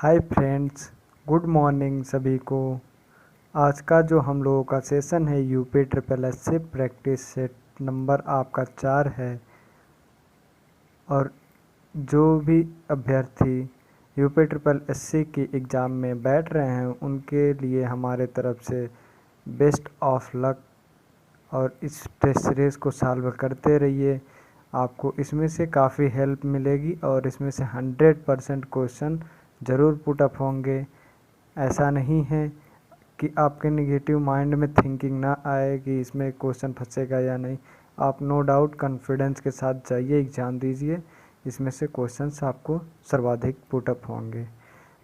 Hi friends, good morning सभी को। आज का जो हम लोगों का सेशन है यूपी ट्रिपल एस से प्रैक्टिस सेट नंबर आपका 4 है। और जो भी अभ्यर्थी यूपी ट्रिपल एस की एग्ज़ाम में बैठ रहे हैं उनके लिए हमारे तरफ से बेस्ट ऑफ लक। और इस टेस्ट सीरीज़ को सॉल्व करते रहिए, आपको इसमें से काफ़ी हेल्प मिलेगी और इसमें से 100% क्वेश्चन ज़रूर पुट अप होंगे। ऐसा नहीं है कि आपके नेगेटिव माइंड में थिंकिंग ना आए कि इसमें क्वेश्चन फंसेगा या नहीं। आप नो डाउट कॉन्फिडेंस के साथ जाइए, एग्ज़ाम दीजिए, इसमें से क्वेश्चंस आपको सर्वाधिक पुट अप होंगे।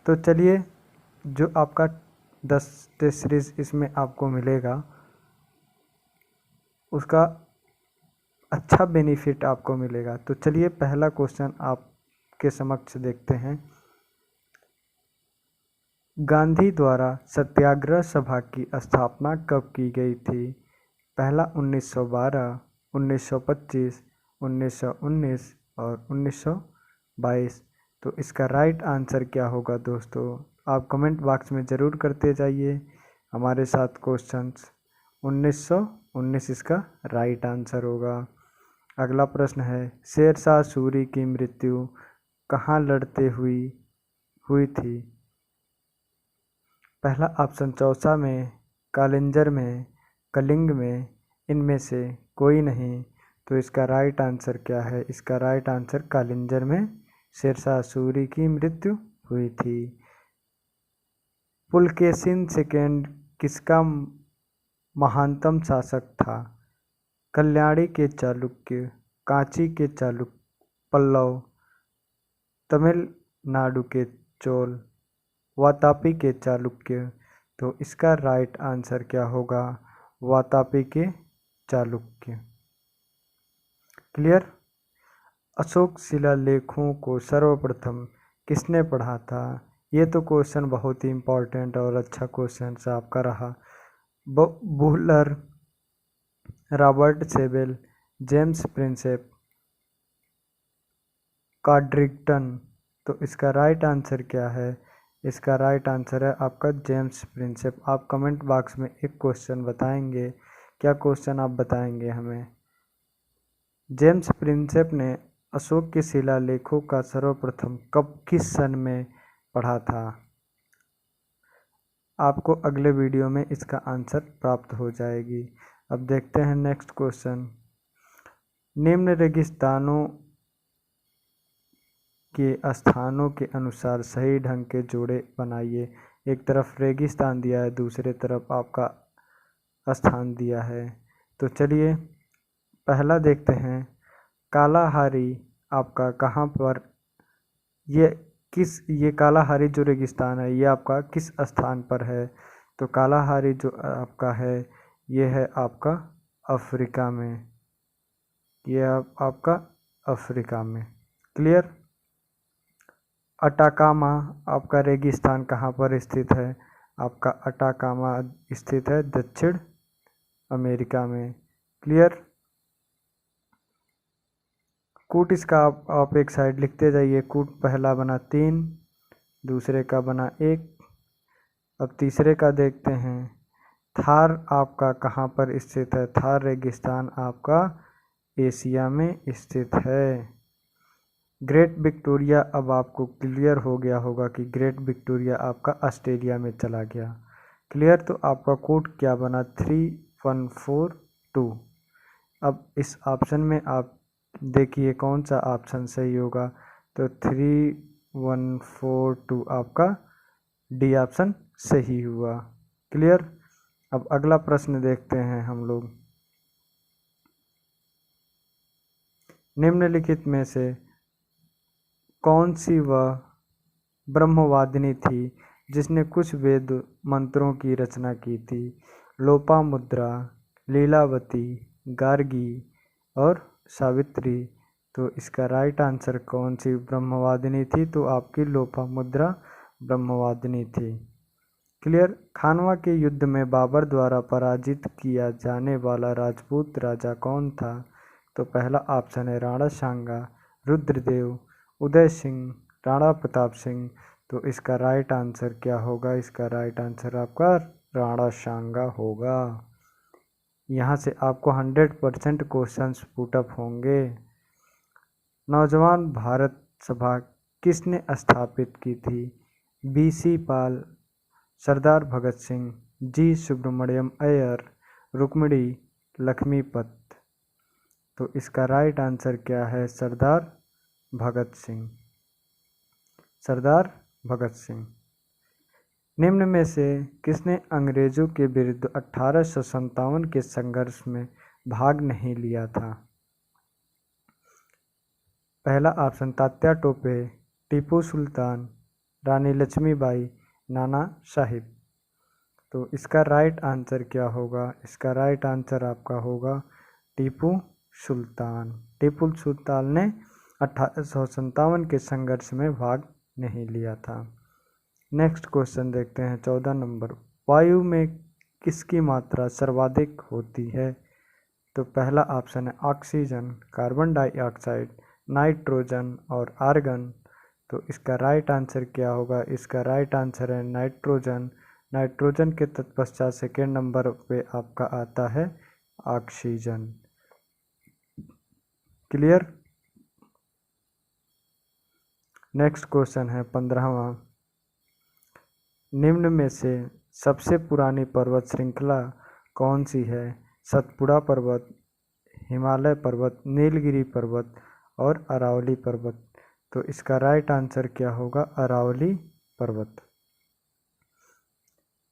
तो चलिए, जो आपका 10 टेस्ट सीरीज़ इसमें आपको मिलेगा उसका अच्छा बेनिफिट आपको मिलेगा। तो चलिए, पहला क्वेश्चन आपके समक्ष देखते हैं। गांधी द्वारा सत्याग्रह सभा की स्थापना कब की गई थी? पहला 1912, 1925, 1919 और 1922। तो इसका राइट आंसर क्या होगा दोस्तों? आप कमेंट बॉक्स में ज़रूर करते जाइए हमारे साथ क्वेश्चंस। 1919 इसका राइट आंसर होगा। अगला प्रश्न है, शेरशाह सूरी की मृत्यु कहाँ लड़ते हुई थी? पहला ऑप्शन चौसा में, कालिंजर में, कलिंग में, इनमें से कोई नहीं। तो इसका राइट आंसर क्या है? इसका राइट आंसर कालिंजर में शेरशाह सूरी की मृत्यु हुई थी। पुलकेशिन सेकेंड किसका महानतम शासक था? कल्याणी के चालुक्य, कांची के चालुक्य, पल्लव, तमिलनाडु के चोल, वातापी के चालुक्य। तो इसका राइट आंसर क्या होगा? वातापी के चालुक्य। क्लियर? अशोक शिलालेखों को सर्वप्रथम किसने पढ़ा था? ये तो क्वेश्चन बहुत ही इम्पोर्टेंट और अच्छा क्वेश्चन सा आपका रहा। Buhler, Robert Sewell, James Prinsep, Codrington. तो इसका राइट आंसर क्या है? इसका राइट आंसर है आपका जेम्स प्रिंसेप। आप कमेंट बॉक्स में एक क्वेश्चन बताएंगे, क्या क्वेश्चन आप बताएंगे हमें? जेम्स प्रिंसेप ने अशोक के शिलालेखों का सर्वप्रथम कब किस सन में पढ़ा था? आपको अगले वीडियो में इसका आंसर प्राप्त हो जाएगी। अब देखते हैं नेक्स्ट क्वेश्चन। निम्न रेगिस्तानों के स्थानों के अनुसार सही ढंग के जोड़े बनाइए। एक तरफ रेगिस्तान दिया है, दूसरे तरफ आपका स्थान दिया है। तो चलिए, पहला देखते हैं, कालाहारी आपका कहाँ पर, ये कालाहारी जो रेगिस्तान है ये आपका किस स्थान पर है? तो कालाहारी जो आपका है ये है आपका अफ्रीका में, ये आपका अफ्रीका में। क्लियर? अटाकामा आपका रेगिस्तान कहाँ पर स्थित है? आपका अटाकामा स्थित है दक्षिण अमेरिका में। क्लियर? कूट इसका आप एक साइड लिखते जाइए। कूट पहला बना 3, दूसरे का बना 1। अब तीसरे का देखते हैं। थार आपका कहाँ पर स्थित है? थार रेगिस्तान आपका एशिया में स्थित है। ग्रेट विक्टोरिया, अब आपको क्लियर हो गया होगा कि ग्रेट विक्टोरिया आपका ऑस्ट्रेलिया में चला गया। क्लियर? तो आपका कोड क्या बना? 3142। अब इस ऑप्शन में आप देखिए कौन सा ऑप्शन सही होगा। तो 3142 आपका डी ऑप्शन सही हुआ। क्लियर? अब अगला प्रश्न देखते हैं हम लोग। निम्नलिखित में से कौन सी वह ब्रह्मवादिनी थी जिसने कुछ वेद मंत्रों की रचना की थी? लोपामुद्रा, लीलावती, गार्गी और सावित्री। तो इसका राइट आंसर कौन सी ब्रह्मवादिनी थी? तो आपकी लोपामुद्रा ब्रह्मवादिनी थी। क्लियर? खानवा के युद्ध में बाबर द्वारा पराजित किया जाने वाला राजपूत राजा कौन था? तो पहला ऑप्शन है राणा सांगा, रुद्रदेव, उदय सिंह, राणा प्रताप सिंह, तो इसका राइट आंसर क्या होगा? इसका राइट आंसर आपका राणा सांगा होगा। यहाँ से आपको 100% क्वेश्चंस पुटअप होंगे। नौजवान भारत सभा किसने स्थापित की थी? BC पाल, सरदार भगत सिंह, जी सुब्रमण्यम अय्यर, रुक्मिणी लक्ष्मीपत। तो इसका राइट आंसर क्या है? सरदार भगत सिंह। सरदार भगत सिंह। निम्न में से किसने अंग्रेजों के विरुद्ध 1857 के संघर्ष में भाग नहीं लिया था? पहला ऑप्शन तात्या टोपे, टीपू सुल्तान, रानी लक्ष्मीबाई, नाना साहिब। तो इसका राइट आंसर क्या होगा? इसका राइट आंसर आपका होगा टीपू सुल्तान। टीपू सुल्तान ने 1857 के संघर्ष में भाग नहीं लिया था। नेक्स्ट क्वेश्चन देखते हैं 14 नंबर। वायु में किसकी मात्रा सर्वाधिक होती है? तो पहला ऑप्शन है ऑक्सीजन, कार्बन डाइऑक्साइड, नाइट्रोजन और आर्गन। तो इसका राइट आंसर क्या होगा? इसका राइट आंसर है नाइट्रोजन। नाइट्रोजन के तत्पश्चात सेकेंड नंबर पे आपका आता है ऑक्सीजन। क्लियर? नेक्स्ट क्वेश्चन है 15वां। निम्न में से सबसे पुरानी पर्वत श्रृंखला कौन सी है? सतपुड़ा पर्वत, हिमालय पर्वत, नीलगिरी पर्वत और अरावली पर्वत। तो इसका राइट आंसर क्या होगा? अरावली पर्वत।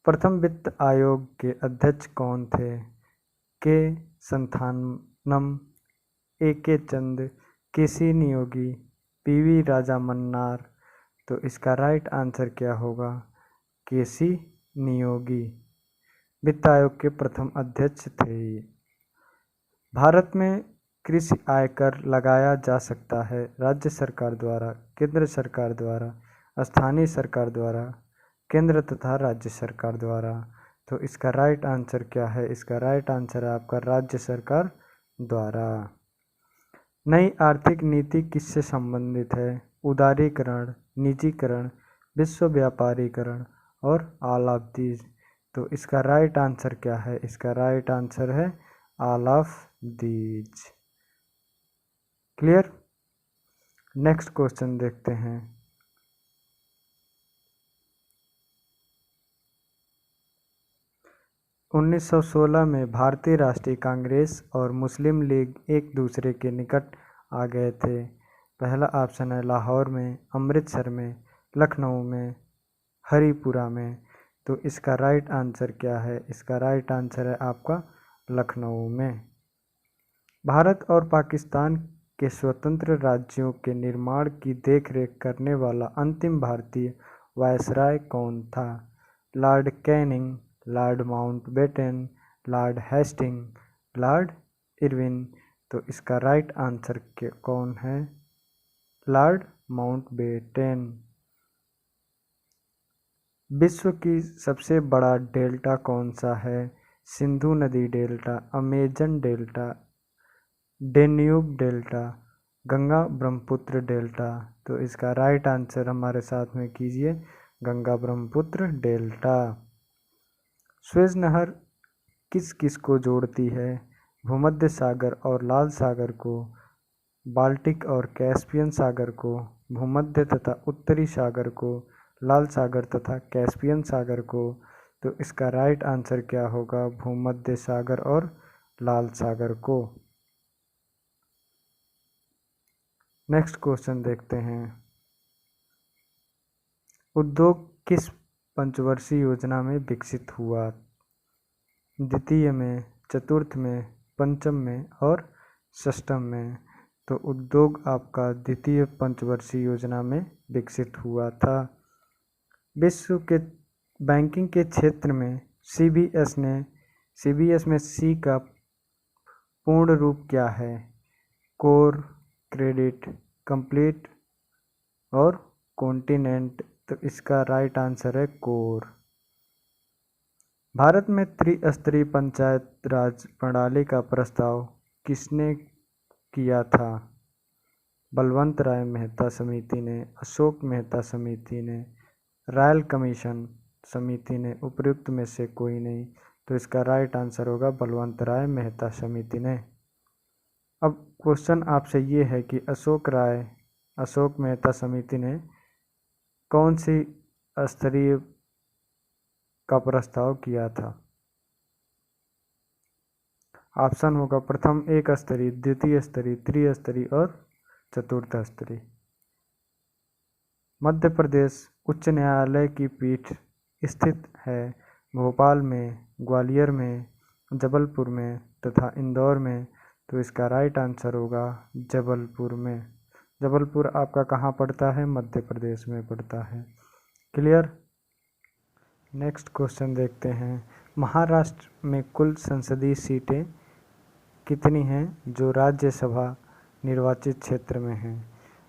प्रथम वित्त आयोग के अध्यक्ष कौन थे? के संथानम, AK चंद, KC नियोगी, PV राजा मन्नार। तो इसका राइट आंसर क्या होगा? KC नियोगी वित्त आयोग के प्रथम अध्यक्ष थे। भारत में कृषि आयकर लगाया जा सकता है राज्य सरकार द्वारा, केंद्र सरकार द्वारा, स्थानीय सरकार द्वारा, केंद्र तथा राज्य सरकार द्वारा। तो इसका राइट आंसर क्या है? इसका राइट आंसर है आपका राज्य सरकार द्वारा। नई आर्थिक नीति किससे संबंधित है? उदारीकरण, निजीकरण, विश्व व्यापारीकरण और ऑल ऑफ दीज। तो इसका राइट आंसर क्या है? इसका राइट आंसर है all of these. Clear? Next question देखते हैं। उन्नीस 1916 में भारतीय राष्ट्रीय कांग्रेस और मुस्लिम लीग एक दूसरे के निकट आ गए थे। पहला ऑप्शन है लाहौर में, अमृतसर में, लखनऊ में, हरिपुरा में। तो इसका राइट आंसर क्या है? इसका राइट आंसर है आपका लखनऊ में। भारत और पाकिस्तान के स्वतंत्र राज्यों के निर्माण की देखरेख करने वाला अंतिम भारतीय वायसराय कौन था? Lord Canning, Lord Mountbatten, Lord Hasting, Lord Irwin. तो इसका राइट आंसर कौन है? Lord Mountbatten. विश्व की सबसे बड़ा डेल्टा कौन सा है? सिंधु नदी delta, Amazon delta, Danube delta, Ganga Brahmaputra delta. तो इसका राइट आंसर हमारे साथ में कीजिए, गंगा ब्रह्मपुत्र डेल्टा। स्वेज नहर किस किस को जोड़ती है? भूमध्य सागर और लाल सागर को, बाल्टिक और कैस्पियन सागर को, भूमध्य तथा उत्तरी सागर को, लाल सागर तथा कैस्पियन सागर को। तो इसका राइट आंसर क्या होगा? भूमध्य सागर और लाल सागर को। नेक्स्ट क्वेश्चन देखते हैं। उद्योग किस पंचवर्षीय योजना में विकसित हुआ? द्वितीय में, चतुर्थ में, पंचम में और षष्ठम में। तो उद्योग आपका द्वितीय पंचवर्षीय योजना में विकसित हुआ था। विश्व के बैंकिंग के क्षेत्र में CBS में C का पूर्ण रूप क्या है? कोर, क्रेडिट, कंप्लीट और कॉन्टिनेंट। तो इसका राइट आंसर है कोर। भारत में त्रिस्तरीय पंचायत राज प्रणाली का प्रस्ताव किसने किया था? बलवंत राय मेहता समिति ने, अशोक मेहता समिति ने, रॉयल कमीशन समिति ने, उपयुक्त में से कोई नहीं। तो इसका राइट आंसर होगा बलवंत राय मेहता समिति ने। अब क्वेश्चन आपसे ये है कि अशोक मेहता समिति ने कौन सी स्तरीय का प्रस्ताव किया था। ऑप्शन होगा प्रथम एक स्तरीय, द्वितीय स्तरीय, त्रिस्तरीय और चतुर्थ स्तरीय। मध्य प्रदेश उच्च न्यायालय की पीठ स्थित है भोपाल में, ग्वालियर में, जबलपुर में तथा इंदौर में। तो इसका राइट आंसर होगा जबलपुर में। जबलपुर आपका कहाँ पड़ता है? मध्य प्रदेश में पड़ता है। क्लियर। नेक्स्ट क्वेश्चन देखते हैं। महाराष्ट्र में कुल संसदीय सीटें कितनी हैं जो राज्यसभा निर्वाचित क्षेत्र में हैं?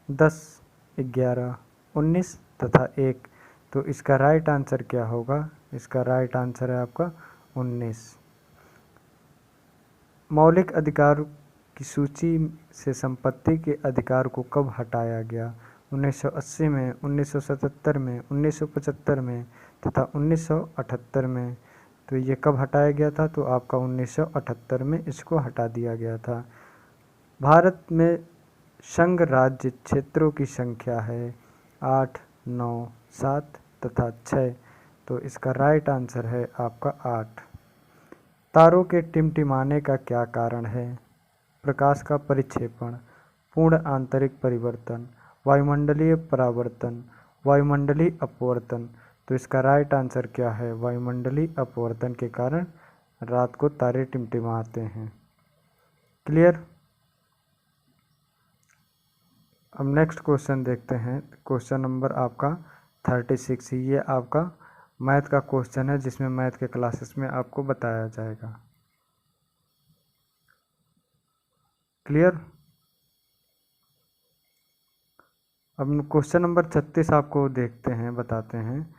10, 11, 19 तथा 1। तो इसका राइट आंसर क्या होगा? इसका राइट आंसर है आपका 19। मौलिक अधिकार की सूची से संपत्ति के अधिकार को कब हटाया गया? 1980 में, 1977 में, 1975 में तथा 1978 में। तो ये कब हटाया गया था? तो आपका 1978 में इसको हटा दिया गया था। भारत में संघ राज्य क्षेत्रों की संख्या है 8, 9, 7 तथा 6। तो इसका राइट आंसर है आपका 8। तारों के टिमटिमाने का क्या कारण है? प्रकाश का परिक्षेपण, पूर्ण आंतरिक परिवर्तन, वायुमंडलीय परावर्तन, वायुमंडलीय अपवर्तन। तो इसका राइट आंसर क्या है? वायुमंडलीय अपवर्तन के कारण रात को तारे टिमटिमाते हैं। क्लियर। अब नेक्स्ट क्वेश्चन देखते हैं। क्वेश्चन नंबर आपका 36। ये आपका मैथ का क्वेश्चन है जिसमें मैथ के क्लासेस में आपको बताया जाएगा। क्लियर। अब क्वेश्चन नंबर 36 आपको देखते हैं, बताते हैं।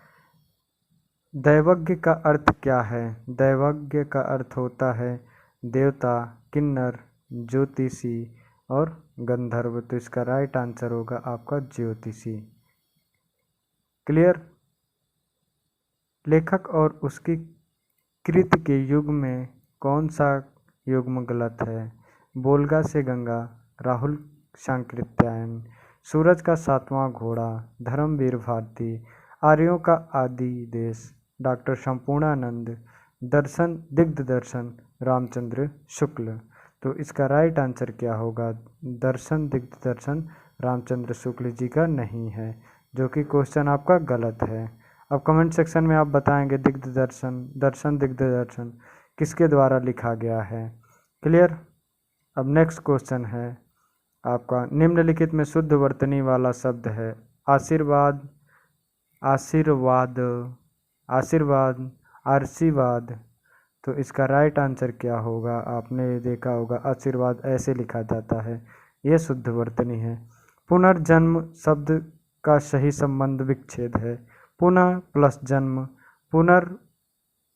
दैवज्ञ का अर्थ क्या है? दैवज्ञ का अर्थ होता है देवता, किन्नर, ज्योतिषी और गंधर्व। तो इसका राइट आंसर होगा आपका ज्योतिषी। क्लियर। लेखक और उसकी कृति के युग में कौन सा युग्म गलत है? बोलगा से गंगा, राहुल सांकृत्यायन, सूरज का 7वां घोड़ा, धर्मवीर भारती, आर्यों का आदि देश, डॉक्टर संपूर्णानंद, दर्शन दिग्दर्शन, रामचंद्र शुक्ल। तो इसका राइट आंसर क्या होगा? दर्शन दिग्दर्शन रामचंद्र शुक्ल जी का नहीं है, जो कि क्वेश्चन आपका गलत है। अब कमेंट सेक्शन में आप बताएंगे दर्शन दिग्दर्शन किसके द्वारा लिखा गया है। क्लियर। अब नेक्स्ट क्वेश्चन है आपका, निम्नलिखित में शुद्ध वर्तनी वाला शब्द है? आशीर्वाद, आशीर्वाद, आशीर्वाद, आशीर्वाद। तो इसका राइट आंसर क्या होगा? आपने देखा होगा आशीर्वाद ऐसे लिखा जाता है, यह शुद्ध वर्तनी है। पुनर्जन्म शब्द का सही संबंध विच्छेद है। पुनः प्लस जन्म, पुनर्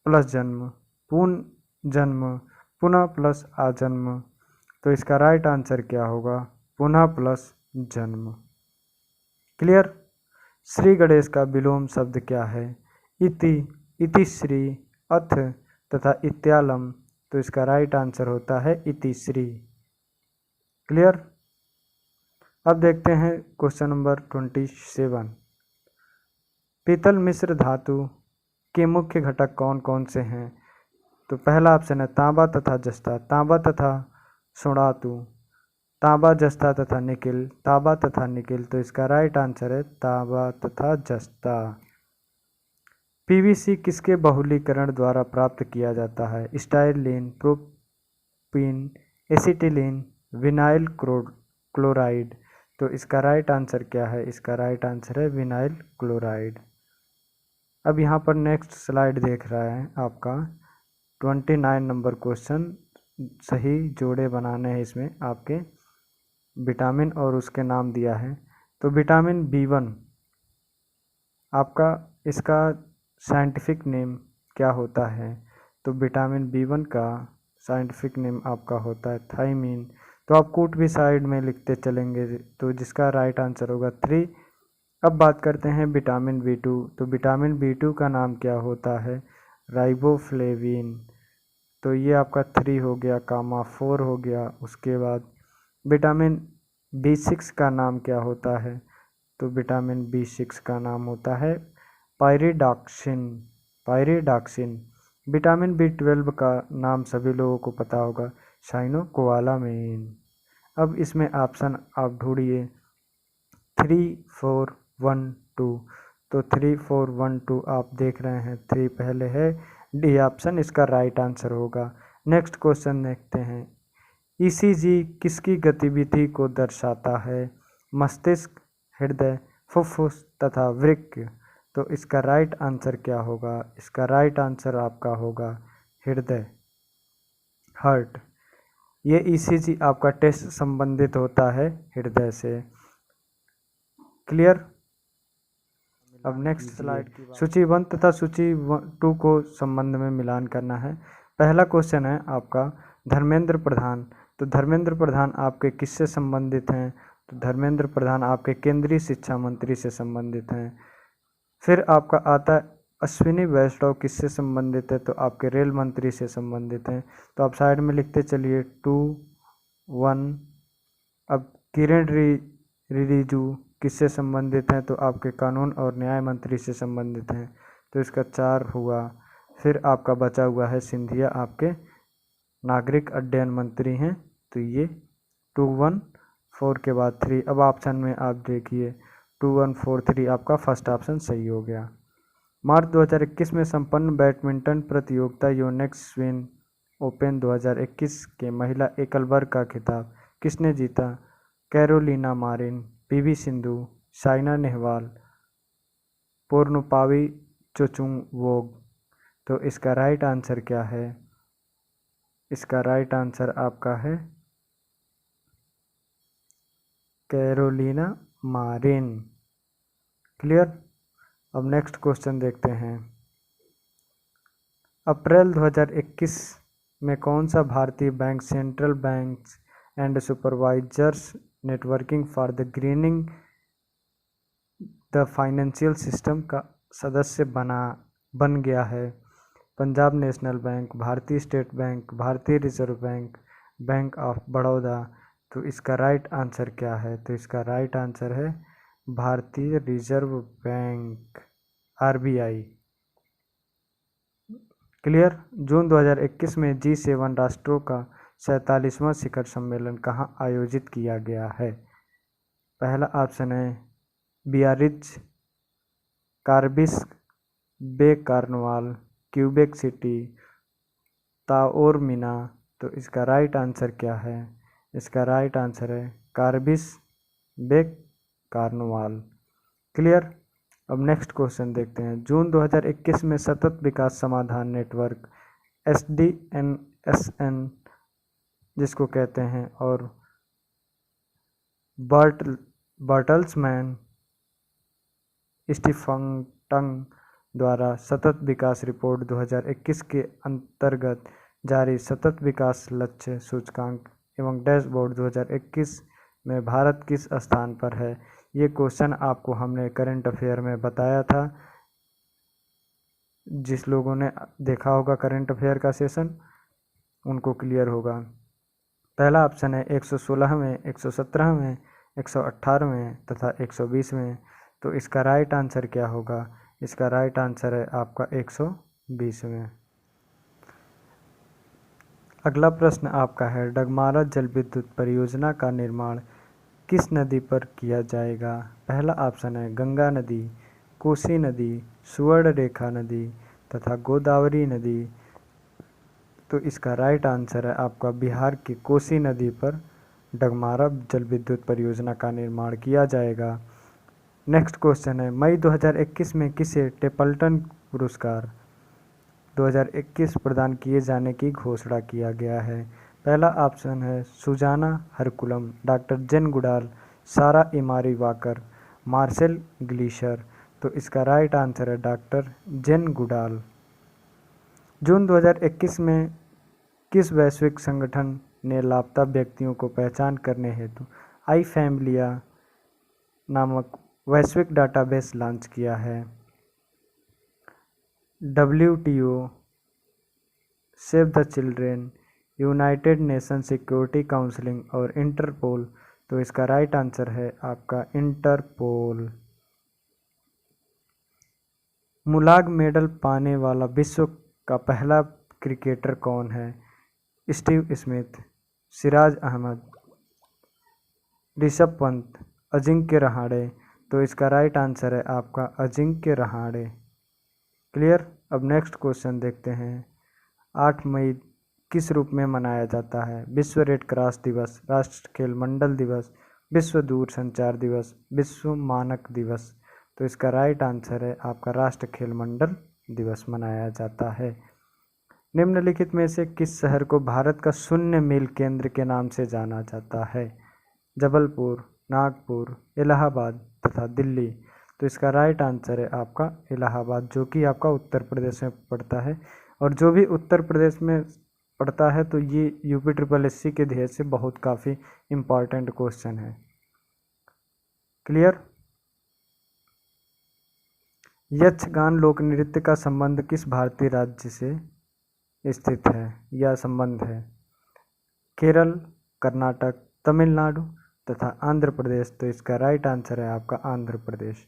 प्लस जन्म, पुनः जन्म, पुनः प्लस आजन्म। तो इसका राइट आंसर क्या होगा? पुनः प्लस जन्म। क्लियर। श्री गणेश का विलोम शब्द क्या है? इति, इतिश्री, अथ तथा इत्यालम। तो इसका राइट आंसर होता है इतिश्री। क्लियर। अब देखते हैं क्वेश्चन नंबर 27। पीतल मिश्र धातु के मुख्य घटक कौन कौन से हैं? तो पहला ऑप्शन है तांबा तथा जस्ता, तांबा तथा सोनातु, तांबा जस्ता तथा निकिल, तांबा तथा निकिल। तो इसका राइट आंसर है तांबा तथा जस्ता। पीवीसी किसके बहुलीकरण द्वारा प्राप्त किया जाता है? Styrene, propene, acetylene, vinyl chloride. तो इसका राइट आंसर क्या है? इसका राइट आंसर है विनाइल क्लोराइड। अब यहाँ पर नेक्स्ट स्लाइड देख रहा है आपका 29 नंबर क्वेश्चन। सही जोड़े बनाने हैं इसमें आपके। विटामिन और उसके नाम दिया है। तो विटामिन B1 आपका, इसका साइंटिफिक नेम क्या होता है? तो विटामिन B1 का साइंटिफिक नेम आपका होता है थायमीन। तो आप कूट भी साइड में लिखते चलेंगे, तो जिसका राइट आंसर होगा 3 अब बात करते हैं विटामिन B2। तो विटामिन B2 का नाम क्या होता है? राइबोफ्लेविन। तो ये आपका 3 हो गया, कामा 4 हो गया। उसके बाद विटामिन B6 का नाम क्या होता है? तो विटामिन B6 का नाम होता है पायरिडॉक्सिन। पायरिडॉक्सिन। विटामिन B12 का नाम सभी लोगों को पता होगा, साइनोकोबालामिन। अब इसमें ऑप्शन आप ढूंढिए 3, 4, 1, 2। तो 3, 4, 1, 2 आप देख रहे हैं, 3 पहले है, डी ऑप्शन इसका राइट आंसर होगा। नेक्स्ट क्वेश्चन देखते हैं। ईसीजी किसकी गतिविधि को दर्शाता है? मस्तिष्क, हृदय, फुफ्फुस तथा वृक्क। तो इसका राइट आंसर क्या होगा? इसका राइट आंसर आपका होगा हृदय, हार्ट। ये ईसीजी आपका टेस्ट संबंधित होता है हृदय से। क्लियर? अब नेक्स्ट स्लाइड की सूची 1 तथा सूची 2 को संबंध में मिलान करना है। पहला क्वेश्चन है आपका धर्मेंद्र प्रधान। तो धर्मेंद्र प्रधान आपके किससे संबंधित हैं? तो धर्मेंद्र प्रधान आपके केंद्रीय शिक्षा मंत्री से संबंधित हैं। फिर आपका आता है अश्विनी वैष्णव किससे संबंधित है? तो आपके रेल मंत्री से संबंधित हैं। तो आप साइड में लिखते चलिए 2, 1। अब किरण रिजिजू किससे संबंधित हैं? तो आपके कानून और न्याय मंत्री से संबंधित हैं। तो इसका 4 हुआ। फिर आपका बचा हुआ है सिंधिया, आपके नागरिक उड्डयन मंत्री हैं। तो ये 2, 1, 4 के बाद 3। अब ऑप्शन में आप देखिए 2, 1, 4, 3 आपका फर्स्ट ऑप्शन सही हो गया। मार्च 2021 में संपन्न बैडमिंटन प्रतियोगिता योनेक्स स्विस ओपन 2021 के महिला एकल वर्ग का खिताब किसने जीता? Carolina Marin, PV Sindhu, Saina Nehwal, Pornpawee Chochuwong. तो इसका राइट आंसर क्या है? इसका राइट आंसर आपका है कैरोलिना मारिन। क्लियर? अब नेक्स्ट क्वेश्चन देखते हैं। अप्रैल 2021 में कौन सा भारतीय bank central banks and supervisors networking for the grinning the financial system का सदस्य बन गया है? पंजाब नेशनल बैंक, भारतीय स्टेट बैंक, भारतीय reserve bank, bank of Baroda. तो इसका राइट आंसर क्या है? तो इसका राइट आंसर है भारतीय रिजर्व बैंक, आरबीआई। क्लियर? जून 2021 में G7 राष्ट्रों का 47वां शिखर सम्मेलन कहाँ आयोजित किया गया है? पहला ऑप्शन है बियारिट्ज, कार्बिस बे कार्नवाल, क्यूबेक सिटी, ताओरमिना। तो इसका राइट आंसर क्या है? इसका राइट आंसर है कार्बिस बे कार्नवाल। क्लियर? अब नेक्स्ट क्वेश्चन देखते हैं। जून 2021 में सतत विकास समाधान नेटवर्क SDNSN जिसको कहते हैं और बर्टल्समैन स्टीफंगटन द्वारा सतत विकास रिपोर्ट 2021 के अंतर्गत जारी सतत विकास लक्ष्य सूचकांक एवं डैशबोर्ड 2021 में भारत किस स्थान पर है? ये क्वेश्चन आपको हमने करंट अफेयर में बताया था। जिस लोगों ने देखा होगा करंट अफेयर का सेशन उनको क्लियर होगा। पहला ऑप्शन है 116वें, 117वें, 118वें तथा 120वें। तो इसका राइट आंसर क्या होगा? इसका राइट आंसर है आपका 120वें। अगला प्रश्न आपका है डगमारा जल विद्युत परियोजना का निर्माण किस नदी पर किया जाएगा? पहला ऑप्शन है गंगा नदी, कोसी नदी, सुवर्णरेखा नदी तथा गोदावरी नदी। तो इसका राइट आंसर है आपका बिहार की कोसी नदी पर डगमारा जल विद्युत परियोजना का निर्माण किया जाएगा। नेक्स्ट क्वेश्चन है मई 2021 में किसे टेपल्टन पुरस्कार 2021 प्रदान किए जाने की घोषणा किया गया है? पहला ऑप्शन है सुजाना हरकुलम, डॉक्टर जेन गुडाल, सारा इमारी वाकर, मार्सेल ग्लीशर। तो इसका राइट आंसर है डॉक्टर जेन गुडाल। जून 2021 में किस वैश्विक संगठन ने लापता व्यक्तियों को पहचान करने हेतु आई फैमिलिया नामक वैश्विक डाटाबेस लॉन्च किया है? WTO, save the children, United nation security counselling और इंटरपोल। तो इसका राइट आंसर है आपका इंटरपोल। मुलाग मेडल पाने वाला विश्व का पहला क्रिकेटर कौन है? Steve Smith, Siraj Ahmad, Rishabh Pant, Ajinkya Rahane. तो इसका राइट आंसर है आपका अजिंक्य रहाणे। क्लियर। अब नेक्स्ट क्वेश्चन देखते हैं। 8 मई किस रूप में मनाया जाता है? विश्व रेड क्रॉस दिवस, राष्ट्र खेल मंडल दिवस, विश्व दूर संचार दिवस, विश्व मानक दिवस। तो इसका राइट आंसर है आपका राष्ट्र खेल मंडल दिवस मनाया जाता है। निम्नलिखित में से किस शहर को भारत का शून्य मील केंद्र के नाम से जाना जाता है? जबलपुर, नागपुर, इलाहाबाद तथा दिल्ली। तो इसका राइट आंसर है आपका इलाहाबाद, जो कि आपका उत्तर प्रदेश में पड़ता है। और जो भी उत्तर प्रदेश में पड़ता है तो ये UPSSC के ध्येय से बहुत काफ़ी इम्पॉर्टेंट क्वेश्चन है। क्लियर। यक्षगान लोक नृत्य का संबंध किस भारतीय राज्य से स्थित है या संबंध है? केरल, कर्नाटक, तमिलनाडु तथा आंध्र प्रदेश। तो इसका राइट आंसर है आपका आंध्र प्रदेश।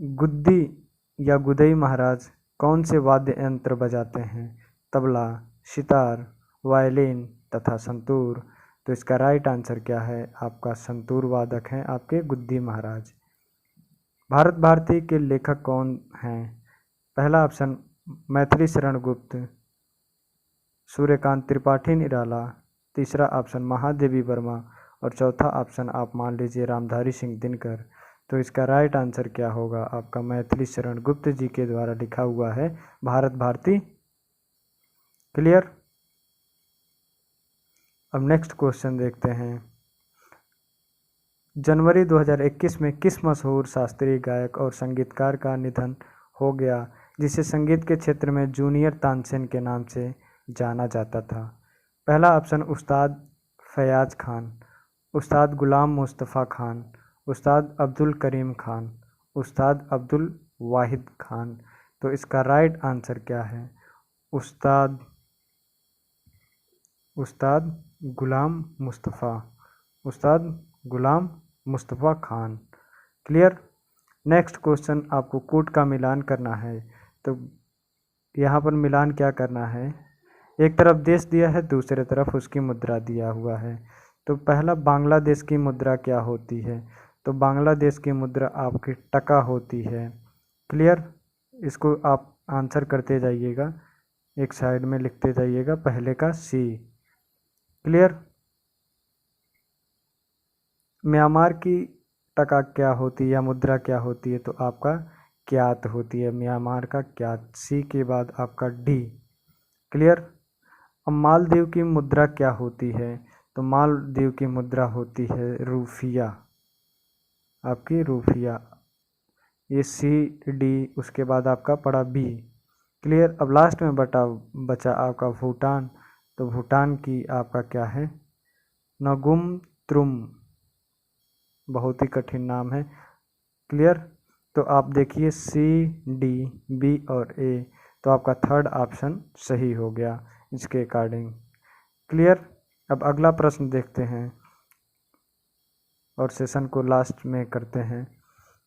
गुद्दी या गुदई महाराज कौन से वाद्य यंत्र बजाते हैं? तबला, सितार, वायलिन तथा संतूर। तो इसका राइट आंसर क्या है आपका संतूर वादक हैं आपके गुद्दी महाराज। भारत भारती के लेखक कौन हैं? पहला ऑप्शन मैथिली शरण गुप्त, सूर्यकांत त्रिपाठी निराला, तीसरा ऑप्शन महादेवी वर्मा और चौथा ऑप्शन आप मान लीजिए रामधारी सिंह दिनकर। तो इसका राइट आंसर क्या होगा आपका मैथिली शरण गुप्त जी के द्वारा लिखा हुआ है भारत भारती। क्लियर। अब नेक्स्ट क्वेश्चन देखते हैं। जनवरी 2021 में किस मशहूर शास्त्रीय गायक और संगीतकार का निधन हो गया जिसे संगीत के क्षेत्र में जूनियर तानसेन के नाम से जाना जाता था? पहला ऑप्शन उस्ताद फयाज खान, उस्ताद गुलाम मुस्तफ़ा खान, उस्ताद अब्दुल करीम खान, उस्ताद अब्दुल वाहिद खान। तो इसका राइट आंसर क्या है? उस्ताद Ghulam Mustafa, Ustad Ghulam Mustafa Khan. Clear. Next question आपको कूट का मिलान करना है। तो यहाँ पर मिलान क्या करना है? एक तरफ देश दिया है, दूसरे तरफ उसकी मुद्रा दिया हुआ है। तो पहला बांग्लादेश की मुद्रा क्या होती है? तो बांग्लादेश की मुद्रा आपकी टका होती है। क्लियर। इसको आप आंसर करते जाइएगा, एक साइड में लिखते जाइएगा पहले का सी। क्लियर। म्यांमार की टका क्या होती है या मुद्रा क्या होती है? तो आपका क्यात होती है, म्यांमार का क्यात। सी के बाद आपका डी। क्लियर। अब मालदीव की मुद्रा क्या होती है? तो मालदीव की मुद्रा होती है रूफिया, आपकी रूफिया। ये सी डी, उसके बाद आपका पड़ा बी। क्लियर। अब लास्ट में बचा आपका भूटान। तो भूटान की आपका क्या है? नगुम त्रुम, बहुत ही कठिन नाम है। क्लियर। तो आप देखिए सी डी बी और ए, तो आपका थर्ड ऑप्शन सही हो गया इसके अकॉर्डिंग। क्लियर। अब अगला प्रश्न देखते हैं और सेशन को लास्ट में करते हैं।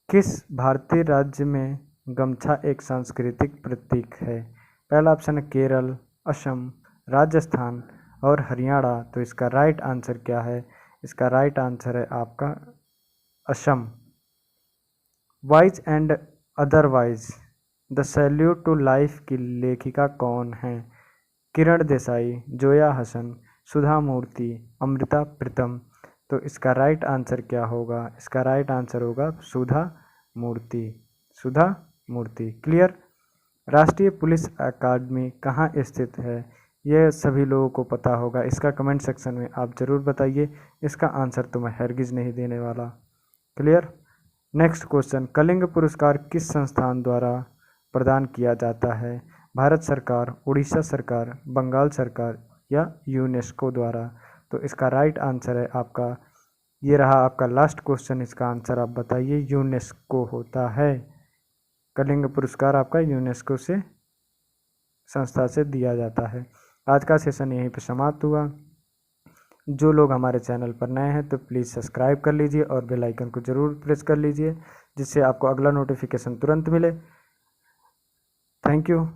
किस भारतीय राज्य में गमछा एक सांस्कृतिक प्रतीक है? पहला ऑप्शन है केरल, असम, राजस्थान और हरियाणा। तो इसका राइट आंसर क्या है? इसका राइट आंसर है आपका Assam. Wise and otherwise the salute to life की लेखिका कौन है? किरण देसाई, जोया हसन, सुधा मूर्ति, अमृता प्रीतम। तो इसका राइट आंसर क्या होगा? इसका राइट आंसर होगा सुधा मूर्ति, सुधा मूर्ति। क्लियर। राष्ट्रीय पुलिस अकादमी कहाँ स्थित है? यह सभी लोगों को पता होगा। इसका कमेंट सेक्शन में आप ज़रूर बताइए। इसका आंसर तो मैं हरगिज़ नहीं देने वाला। क्लियर। नेक्स्ट क्वेश्चन, कलिंग पुरस्कार किस संस्थान द्वारा प्रदान किया जाता है? भारत सरकार, उड़ीसा सरकार, बंगाल सरकार या यूनेस्को द्वारा? तो इसका राइट आंसर है आपका ये रहा आपका लास्ट क्वेश्चन, इसका आंसर आप बताइए। यूनेस्को होता है, कलिंग पुरस्कार आपका यूनेस्को से संस्था से दिया जाता है। आज का सेशन यहीं पर समाप्त हुआ। जो लोग हमारे चैनल पर नए हैं तो प्लीज़ सब्सक्राइब कर लीजिए और बेल आइकन को ज़रूर प्रेस कर लीजिए, जिससे आपको अगला नोटिफिकेशन तुरंत मिले। Thank you.